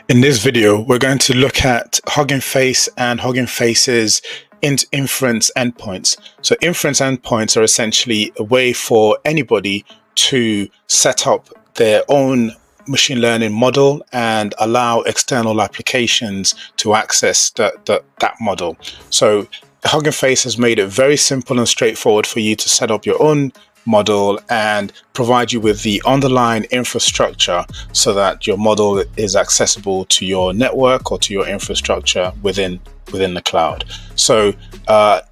In this video, we're going to look at Hugging Face and Hugging Face's inference endpoints. So inference endpoints are essentially a way for anybody to set up their own machine learning model and allow external applications to access that model. So Hugging Face has made it very simple and straightforward for you to set up your own model and provide you with the underlying infrastructure so that your model is accessible to your network or to your infrastructure within the cloud. So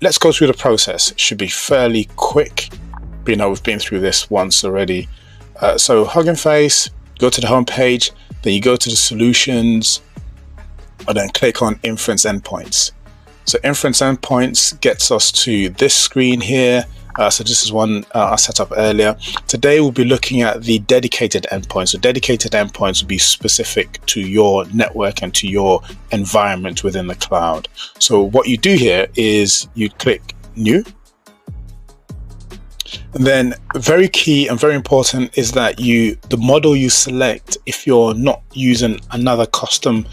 let's go through the process. It should be fairly quick. We've been through this once already. So Hugging Face, go to the home page, then you go to the solutions, and then click on Inference Endpoints. So Inference Endpoints gets us to this screen here. So this is one I set up earlier. Today we'll be looking at the dedicated endpoints. So dedicated endpoints will be specific to your network and to your environment within the cloud. So what you do here is you click New. And then very key and very important is that the model you select, if you're not using another custom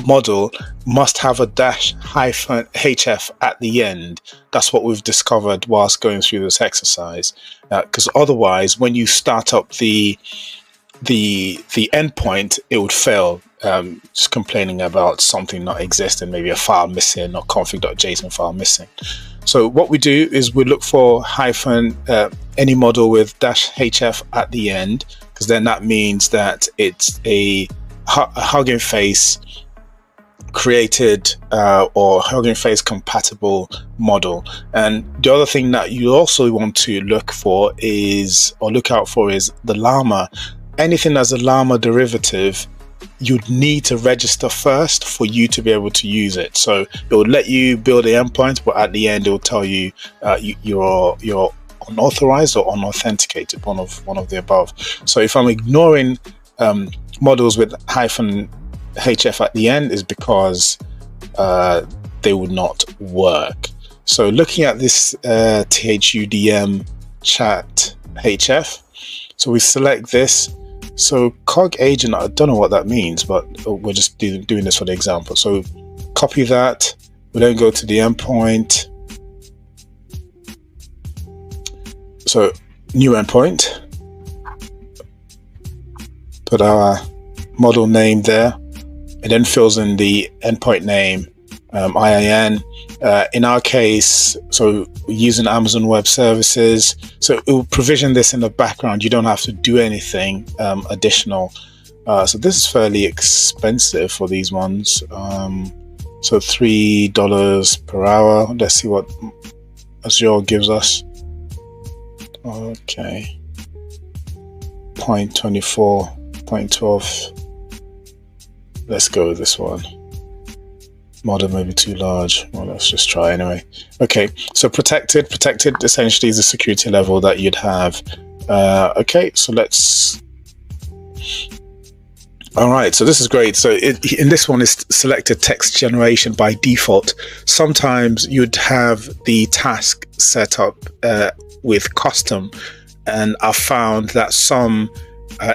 model, must have a -HF at the end. That's what we've discovered whilst going through this exercise, because otherwise when you start up the endpoint, it would fail, just complaining about something not existing, maybe a file missing or config.json file missing. So what we do is we look for any model with -HF at the end, because then that means that it's a Hugging Face created or Hugging Face compatible model. And the other thing that you also want to look out for is the llama. Anything that's a llama derivative, you'd need to register first for you to be able to use it. So it will let you build the endpoint, but at the end it will tell you you're unauthorized or unauthenticated, one of the above. So if I'm ignoring models with -HF at the end, is because they would not work. So looking at this THUDM chat HF, so we select this. So cog agent, I don't know what that means, but we're just doing this for the example. So copy that. We then go to the endpoint. So new endpoint. Put our model name there. It then fills in the endpoint name, IAN. In our case, so we're using Amazon Web Services. So it will provision this in the background. You don't have to do anything additional. So this is fairly expensive for these ones. So $3 per hour. Let's see what Azure gives us. Okay. 0.24, 0.12. Let's go with this one. Model may be too large. Well, let's just try anyway. Okay, so protected essentially is the security level that you'd have. Okay, so let's. All right, so this is great. So in this one is selected text generation by default. Sometimes you'd have the task set up with custom, and I've found that some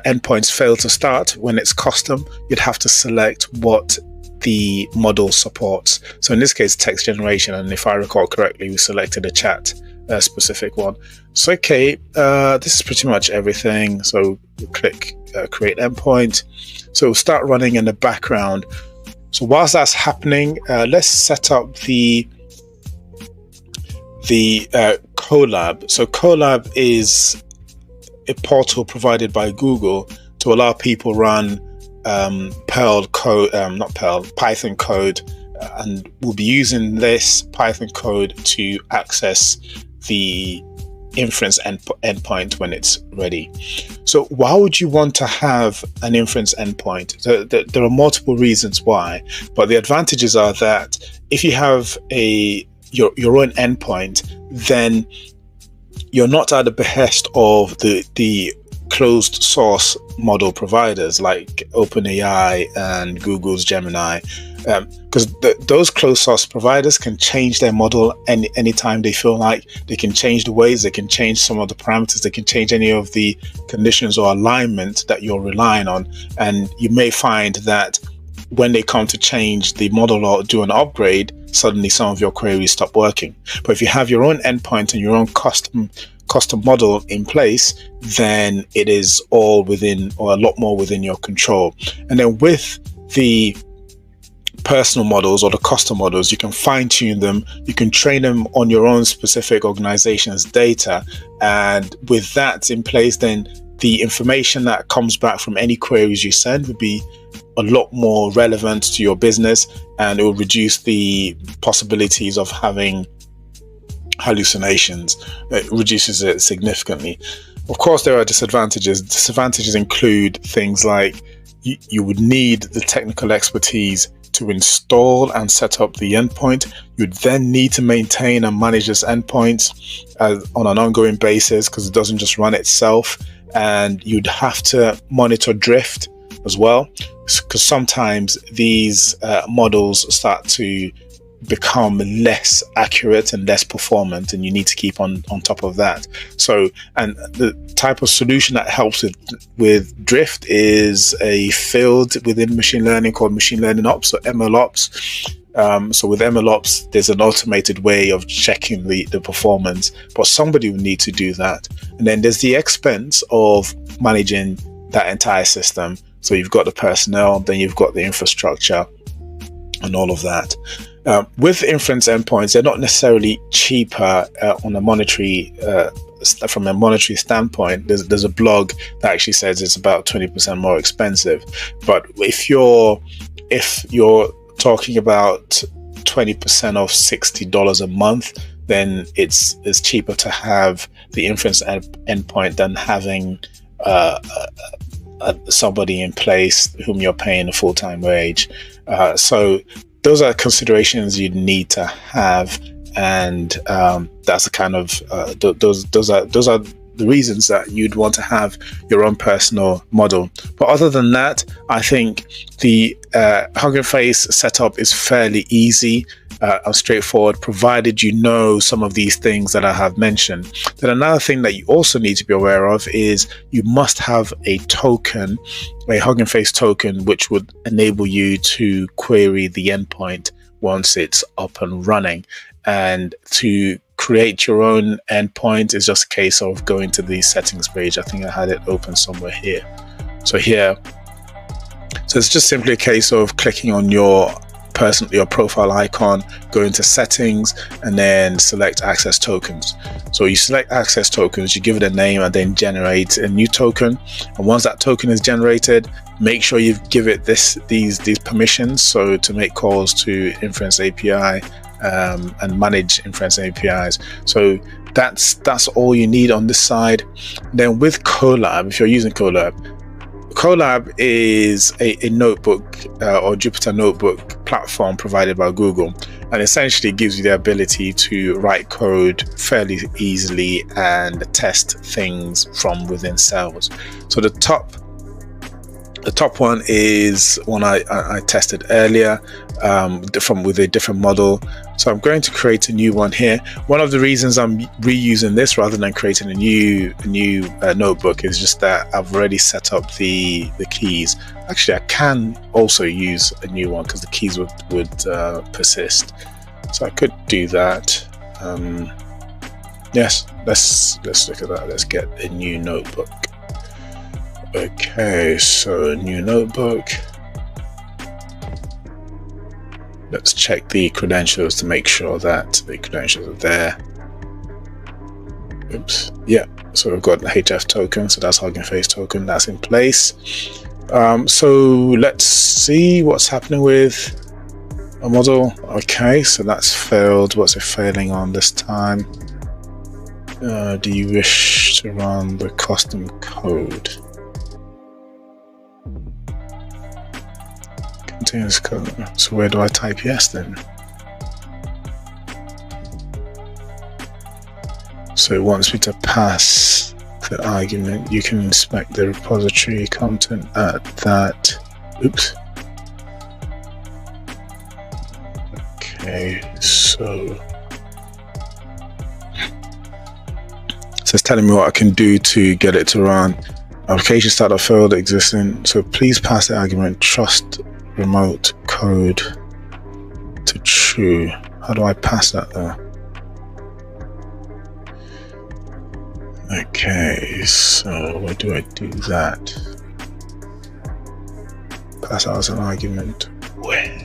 endpoints fail to start when it's custom. You'd have to select what the model supports. So in this case, text generation, and if I recall correctly, we selected a chat specific one. So okay, this is pretty much everything. So we click create endpoint. So we'll start running in the background. So whilst that's happening, let's set up the Colab. So Colab is a portal provided by Google to allow people run Python code, and we'll be using this Python code to access the inference endpoint when it's ready. So why would you want to have an inference endpoint? There are multiple reasons why, but the advantages are that if you have your own endpoint, then you're not at the behest of the closed source model providers like OpenAI and Google's Gemini, because those closed source providers can change their model anytime they feel like. They can change the weights, they can change some of the parameters, they can change any of the conditions or alignment that you're relying on. And you may find that when they come to change the model or do an upgrade, suddenly some of your queries stop working. But if you have your own endpoint and your own custom model in place, then it is all within, or a lot more within, your control. And then with the personal models or the custom models, you can fine tune them, you can train them on your own specific organization's data, and with that in place, then the information that comes back from any queries you send would be a lot more relevant to your business, and it will reduce the possibilities of having hallucinations. It reduces it significantly. Of course, there are disadvantages. Disadvantages include things like you would need the technical expertise to install and set up the endpoint. You'd then need to maintain and manage this endpoint on an ongoing basis, because it doesn't just run itself. And you'd have to monitor drift as well, because sometimes these models start to become less accurate and less performant, and you need to keep on top of that. So, and the type of solution that helps with drift is a field within machine learning called machine learning ops, or ML ops. So with ML ops, there's an automated way of checking the performance, but somebody will need to do that. And then there's the expense of managing that entire system. So you've got the personnel, then you've got the infrastructure and all of that. With inference endpoints, they're not necessarily cheaper on a monetary from a monetary standpoint. There's a blog that actually says it's about 20% more expensive. But if you're talking about 20% of $60 a month, then it's cheaper to have the inference endpoint than having somebody in place whom you're paying a full-time wage. So those are considerations you need to have, and that's the kind of those are the reasons that you'd want to have your own personal model. But other than that, I think the Hugging Face setup is fairly easy and straightforward, provided you know some of these things that I have mentioned. Then another thing that you also need to be aware of is you must have a token, a Hugging Face token, which would enable you to query the endpoint once it's up and running. And to create your own endpoint is just a case of going to the settings page. I think I had it open somewhere here. So it's just simply a case of clicking on your profile icon, go into settings, and then select access tokens. So you select access tokens, you give it a name, and then generate a new token. And once that token is generated, make sure you give it these permissions. So to make calls to Inference API and manage Inference APIs. So that's all you need on this side. Then with Colab, if you're using Colab is a notebook or Jupyter notebook platform provided by Google, and essentially gives you the ability to write code fairly easily and test things from within cells. So the top one is one I tested earlier with a different model. So I'm going to create a new one here. One of the reasons I'm reusing this rather than creating a new notebook is just that I've already set up the keys. Actually, I can also use a new one because the keys would persist. So I could do that. Yes, let's look at that. Let's get a new notebook. Okay, so new notebook. Let's check the credentials to make sure that the credentials are there. Oops. Yeah, so we've got the HF token, so that's Hugging Face token, that's in place. So let's see what's happening with a model. Okay, so that's failed. What's it failing on this time? Do you wish to run the custom code? Continuous code. So where do I type yes then? So it wants me to pass the argument. You can inspect the repository content at that. Oops. Okay, so it's telling me what I can do to get it to run. Application startup failed existing. So please pass the argument trust remote code to true. How do I pass that though? Okay, so where do I do that? Pass out as an argument. Where?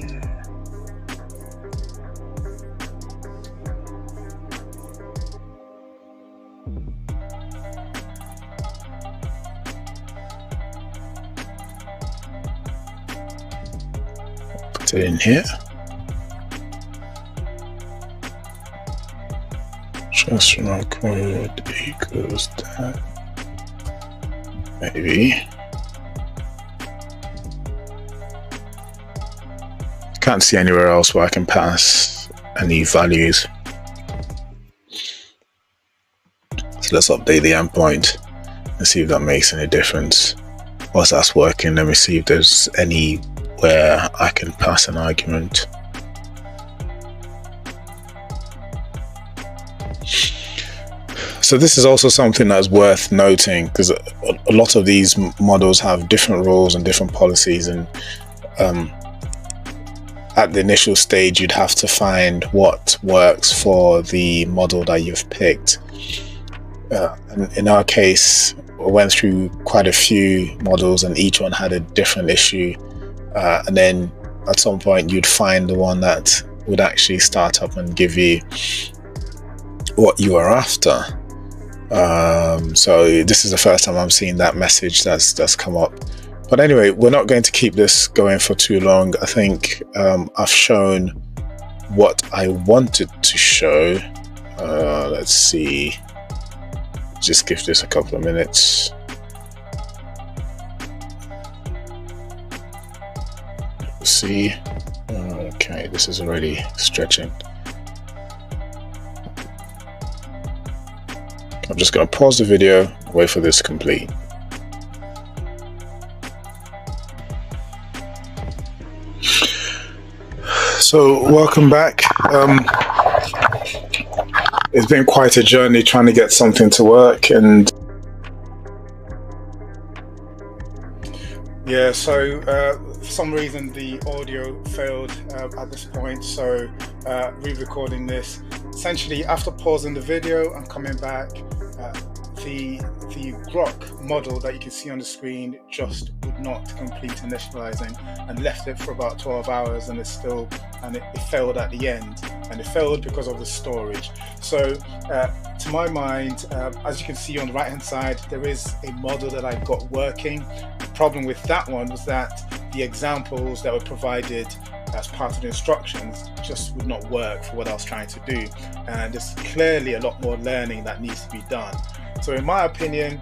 Put it in here. Trust remote code equals that. Maybe. Can't see anywhere else where I can pass any values. So let's update the endpoint and see if that makes any difference. Whilst that's working, let me see if there's anywhere I can pass an argument. So this is also something that's worth noting, because a lot of these models have different rules and different policies, and at the initial stage you'd have to find what works for the model that you've picked. And in our case, we went through quite a few models and each one had a different issue, and then at some point you'd find the one that would actually start up and give you what you are after. So this is the first time I'm seeing that message that's come up. But anyway, we're not going to keep this going for too long. I think I've shown what I wanted to show. Let's see. Just give this a couple of minutes. Let's see. Okay, this is already stretching. I'm just going to pause the video, wait for this to complete. So welcome back. It's been quite a journey trying to get something to work, and yeah, so for some reason the audio failed at this point, so re-recording this. Essentially, after pausing the video and coming back, the Grok model that you can see on the screen just would not complete initializing, and left it for about 12 hours, and it failed at the end, and it failed because of the storage. So to my mind, as you can see on the right hand side, there is a model that I got working. The problem with that one was that the examples that were provided as part of the instructions just would not work for what I was trying to do, and there's clearly a lot more learning that needs to be done. So in my opinion,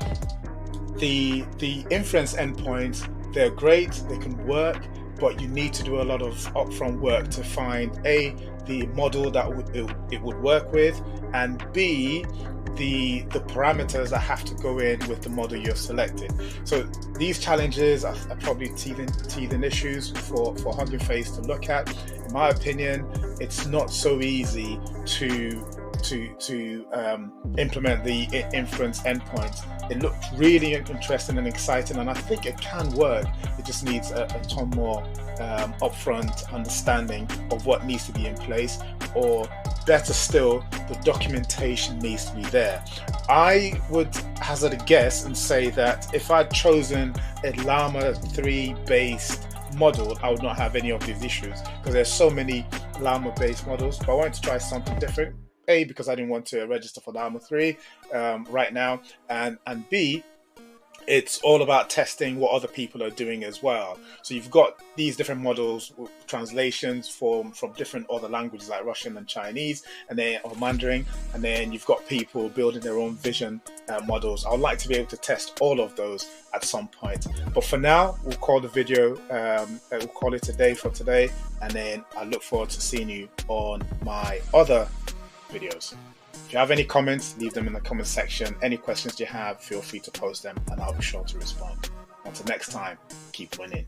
the inference endpoints, they're great, they can work, but you need to do a lot of upfront work to find the model that it would work with, and B, the parameters that have to go in with the model you've selected. So these challenges are probably teething issues for Hugging Face to look at. In my opinion, it's not so easy to implement the inference endpoints. It looked really interesting and exciting, and I think it can work. It just needs a ton more upfront understanding of what needs to be in place, or better still, the documentation needs to be there. I would hazard a guess and say that if I'd chosen a Llama 3 based model, I would not have any of these issues, because there's so many Llama based models. But I wanted to try something different, A, because I didn't want to register for Llama 3 right now, and B, it's all about testing what other people are doing as well. So you've got these different models with translations from different other languages like Russian and Chinese, and then or Mandarin, and then you've got people building their own vision models. I would like to be able to test all of those at some point. But for now, we'll call the video, we'll call it a day for today, and then I look forward to seeing you on my other videos. If you have any comments, leave them in the comment section. Any questions you have, feel free to post them and I'll be sure to respond. Until next time, keep winning.